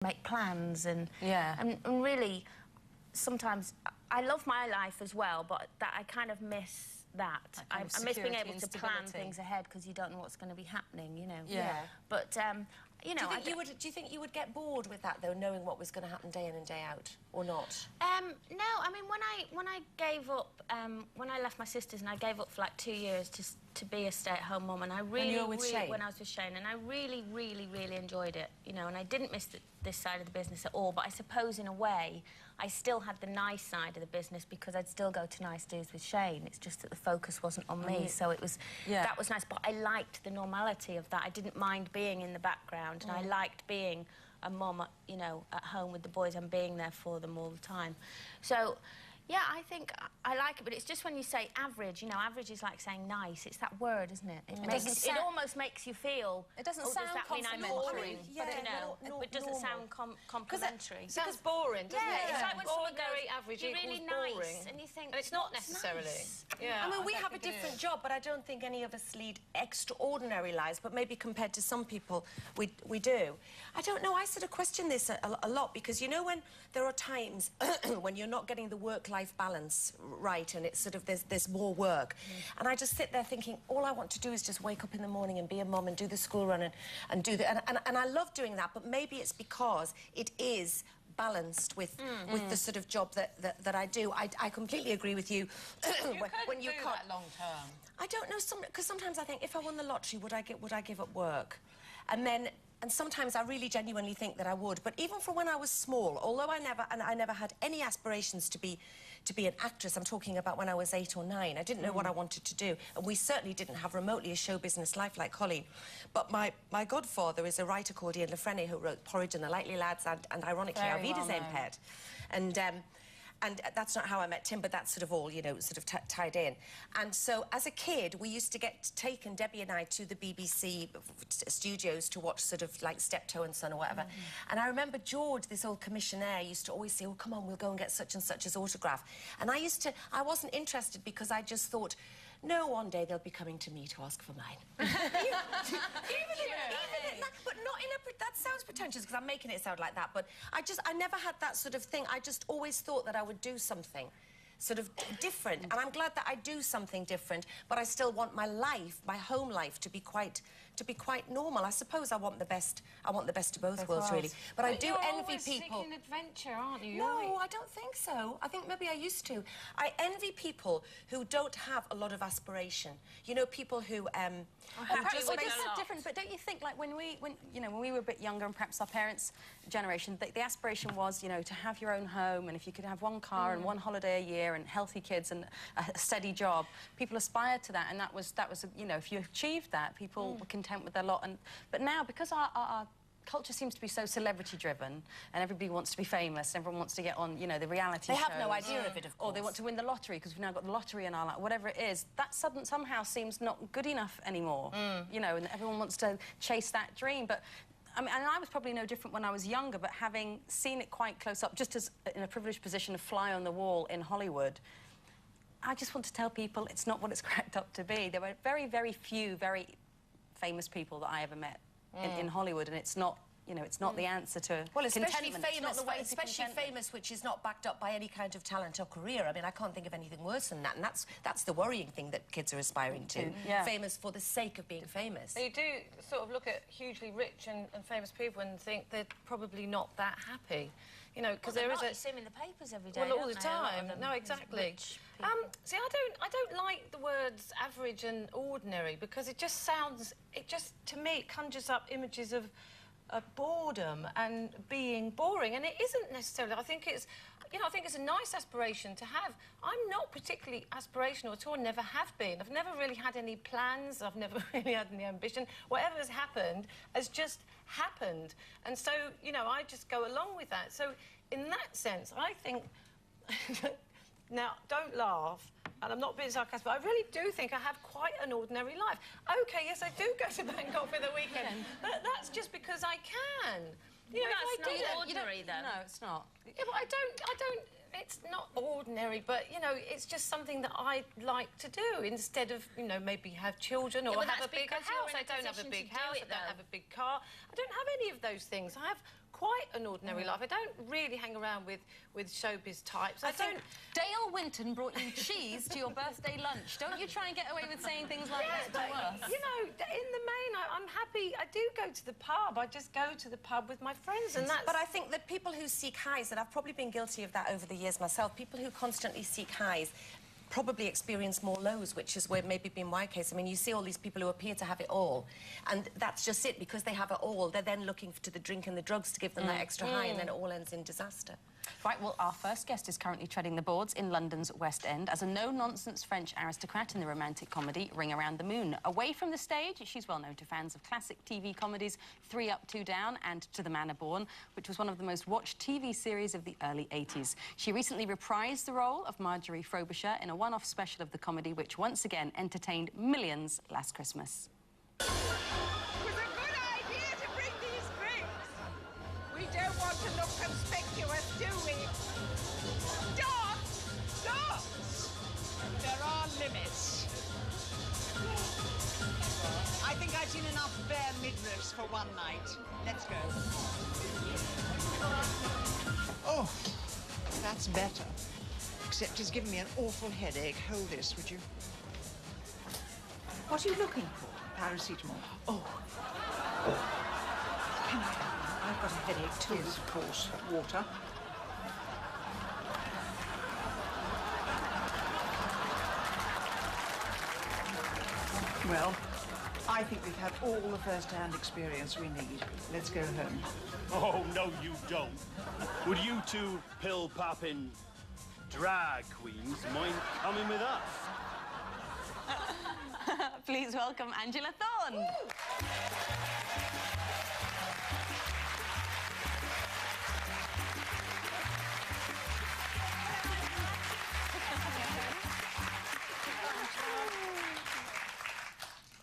make plans and really sometimes I love my life as well, but that I kind of miss that. I miss being able to plan things ahead because you don't know what's going to be happening, you know. Yeah. But you know, do you think you would get bored with that though, knowing what was going to happen day in and day out, or not? No, I mean when I gave up, when I left my sisters and I gave up for like 2 years to be a stay-at-home mum, and I really, when I was with Shane, and I really enjoyed it, you know, and I didn't miss this side of the business at all. But I suppose in a way, I still had the nice side of the business because I'd still go to nice do's with Shane. It's just that the focus wasn't on me, so it was that was nice. But I liked the normality of that. I didn't mind being in the background, and I liked being a mum, you know, at home with the boys and being there for them all the time. So, yeah, I think I like it, but it's just when you say average, you know, average is like saying nice. It's that word, isn't it? It almost makes you feel... It doesn't sound complimentary. It doesn't sound complimentary. It sounds boring, doesn't it? It's like when someone ordinary, goes, average you're really boring. nice, and you think... And it's not necessarily. Nice? Yeah, I mean, we have a different job, but I don't think any of us lead extraordinary lives, but maybe compared to some people, we do. I don't know, I sort of question this a lot, because, you know, when there are times when you're not getting the work-life balance right, and it's sort of there's more work, and I just sit there thinking all I want to do is just wake up in the morning and be a mum and do the school run and do the and I love doing that, but maybe it's because it is balanced with the sort of job that I do. I completely agree with you. when you can't long term. I don't know, because sometimes I think if I won the lottery, would I give up work? And sometimes I really genuinely think that I would. But even from when I was small, although I never had any aspirations to be an actress, I'm talking about when I was 8 or 9, I didn't know what I wanted to do. And we certainly didn't have remotely a show business life like Colleen. But my godfather is a writer called Ian Lefrene, who wrote Porridge and The Likely Lads and ironically, Our Vida's Impaired. And that's not how I met Tim, but that's sort of all, you know, sort of tied in. And so, as a kid, we used to get taken, Debbie and I, to the BBC studios to watch sort of like Steptoe and Son or whatever. And I remember George, this old commissionaire, used to always say, oh, come on, we'll go and get such and such's autograph. And I wasn't interested because I just thought, no, one day they'll be coming to me to ask for mine. But not in a... That sounds pretentious because I'm making it sound like that, but I never had that sort of thing. I just always thought that I would do something sort of different, and I'm glad that I do something different, but I still want my life, my home life, to be quite normal. I suppose I want the best of both worlds, really. But I do envy people. You're seeking adventure, aren't you? No, I don't think so. I think maybe I used to. I envy people who don't have a lot of aspiration. You know, people who different. But don't you think, like when we were a bit younger, and perhaps our parents' generation, the aspiration was, you know, to have your own home, and if you could have one car and one holiday a year and healthy kids and a steady job, people aspired to that, and that was you know, if you achieved that, people were content with their lot. But now, because our culture seems to be so celebrity-driven, and everybody wants to be famous, and everyone wants to get on, you know, the reality shows. They have no idea of it, of course. Or they want to win the lottery, because we've now got the lottery in our life, whatever it is. That somehow seems not good enough anymore, you know, and everyone wants to chase that dream. But I mean, and I was probably no different when I was younger, but having seen it quite close up, just as in a privileged position, a fly on the wall in Hollywood, I just want to tell people it's not what it's cracked up to be. There were very few very famous people that I ever met in Hollywood, and it's not, you know, it's not the answer to especially contentment. famous, famous, which is not backed up by any kind of talent or career. I mean, I can't think of anything worse than that, and that's the worrying thing that kids are aspiring to. Famous for the sake of being famous. You do sort of look at hugely rich and famous people and think they're probably not that happy. You know, because there is You see them in the papers every day. Well, all the time. No, exactly. See, I don't like the words average and ordinary, because it just sounds, to me, it conjures up images of boredom and being boring, and it isn't necessarily. I think it's, you know, I think it's a nice aspiration to have. I'm not particularly aspirational at all, never have been. I've never really had any plans, I've never really had any ambition. Whatever has happened has just happened, and so, you know, I just go along with that. So in that sense, I think now, don't laugh, and I'm not being sarcastic, but I really do think I have quite an ordinary life. OK, yes, I do go to Bangkok for the weekend, but that's just because I can. You know, that's not ordinary, though. No, it's not. Yeah, but I don't... It's not ordinary, but, you know, it's just something that I like to do instead of, you know, maybe have children or have a bigger house. I don't have a big house, I don't have a big car. I don't have any of those things. I have quite an ordinary life. I don't really hang around with showbiz types. I don't... Dale Winton brought you cheese to your birthday lunch. Don't you try and get away with saying things like that to us. You know, in the main, I'm happy. I do go to the pub. I just go to the pub with my friends, and that's... But I think that people who seek highs, and I've probably been guilty of that over the years myself, people who constantly seek highs probably experience more lows, which is where maybe been my case. I mean, you see all these people who appear to have it all, and that's just it. Because they have it all, they're then looking to the drink and the drugs to give them that extra high, and then it all ends in disaster. Right, well, our first guest is currently treading the boards in London's West End as a no-nonsense French aristocrat in the romantic comedy Ring Around the Moon. Away from the stage, she's well known to fans of classic TV comedies 3 Up, 2 Down and To the Manor Born, which was one of the most watched TV series of the early 80s. She recently reprised the role of Marjorie Frobisher in a one-off special of the comedy, which once again entertained millions last Christmas. It was a good idea to bring these drinks. We don't want to look conspicuous, do we? Stop! Stop! There are limits. I think I've seen enough bare midriffs for one night. Let's go. Oh, that's better. Except it's given me an awful headache. Hold this, would you? What are you looking for? Paracetamol. Oh. I've got a headache too. Yes, of course. Water. Well, I think we've had all the first-hand experience we need. Let's go home. Oh, no, you don't. Would you two pill-popping drag queens mind coming with us? Please welcome Angela Thorne.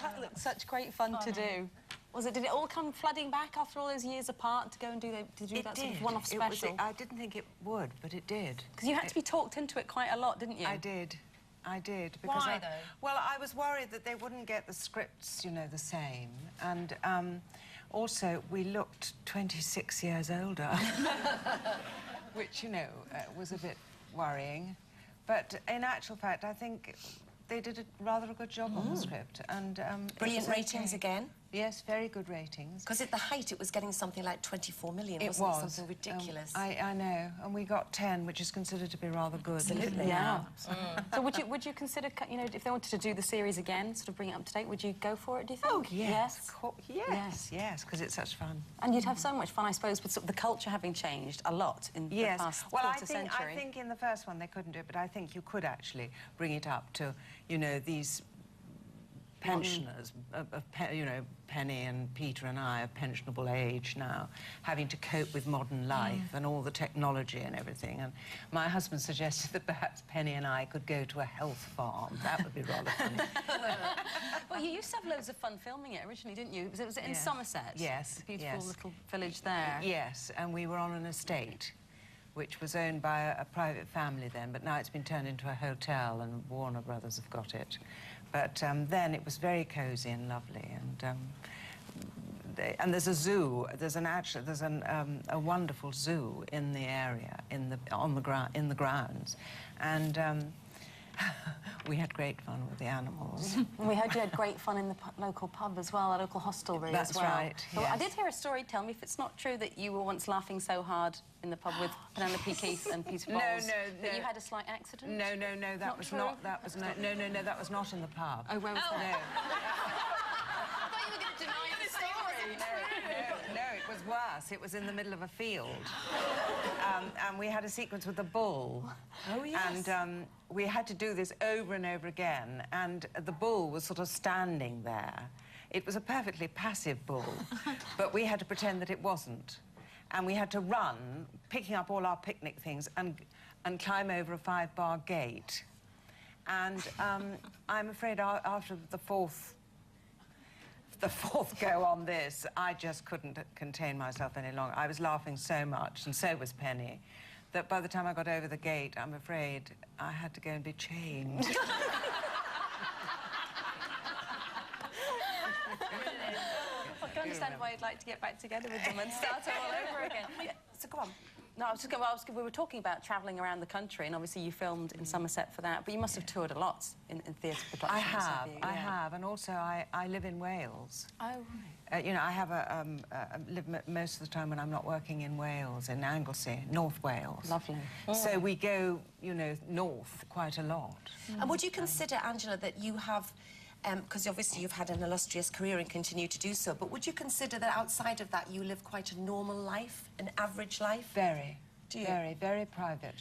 That looked such great fun to do. Was it? Did it all come flooding back after all those years apart to go and do that sort of one-off special? I didn't think it would, but it did. Because you had to be talked into it quite a lot, didn't you? I did. Because Why, though? Well, I was worried that they wouldn't get the scripts, you know, the same. And also, we looked 26 years older, which, you know, was a bit worrying. But in actual fact, I think they did rather a good job on the script. And Brilliant ratings again. Yes, very good ratings. Because at the height, it was getting something like 24 million, It wasn't was. it? Something ridiculous. I know. And we got 10, which is considered to be rather good. Absolutely. Yeah. So would you consider, you know, if they wanted to do the series again, sort of bring it up to date, would you go for it, do you think? Oh, yes. Yes. Yes, because it's such fun. And you'd have so much fun, I suppose, with sort of the culture having changed a lot in the past quarter century. I think in the first one they couldn't do it, but I think you could actually bring it up to, you know, these pensioners, you know, Penny and Peter and I are pensionable age now, having to cope with modern life and all the technology and everything. And my husband suggested that perhaps Penny and I could go to a health farm. That would be rather funny. Well, you used to have loads of fun filming it originally, didn't you? Was it in Somerset? Yes. The beautiful little village there. Yes, and we were on an estate which was owned by a private family then, but now it's been turned into a hotel and Warner Brothers have got it. But then it was very cosy and lovely, and there's a zoo. There's a wonderful zoo in the area, in the grounds, and we had great fun with the animals. And we heard you had great fun in the local pub as well, a local hostelry as well. That's right, Well, I yes. did hear a story, tell me if it's not true, that you were once laughing so hard in the pub with Penelope Keith and Peter Bowles that you had a slight accident? No, that was not in the pub. Oh, where was that? No. I thought you were going to deny the story. No, it was worse. It was in the middle of a field. And we had a sequence with a bull. Oh, yes. And we had to do this over and over again, and the bull was sort of standing there. It was a perfectly passive bull, but we had to pretend that it wasn't. And we had to run, picking up all our picnic things, and climb over a 5-bar gate. And I'm afraid after the fourth go on this, I just couldn't contain myself any longer. I was laughing so much, and so was Penny, that by the time I got over the gate, I'm afraid I had to go and be chained. can understand why you'd like to get back together with them and start all over again. So go on. No, I was just going. We were talking about travelling around the country, and obviously you filmed in Somerset for that, but you must have toured a lot in theatre productions. I have, and also I live in Wales. Oh, right. You know, I have live most of the time when I'm not working in Wales, in Anglesey, North Wales. Lovely. So we go, you know, north quite a lot. And would you consider, Angela, that you have, because obviously you've had an illustrious career and continue to do so, but would you consider that outside of that you live quite a normal life, an average life? Very. Do you? Very, very private.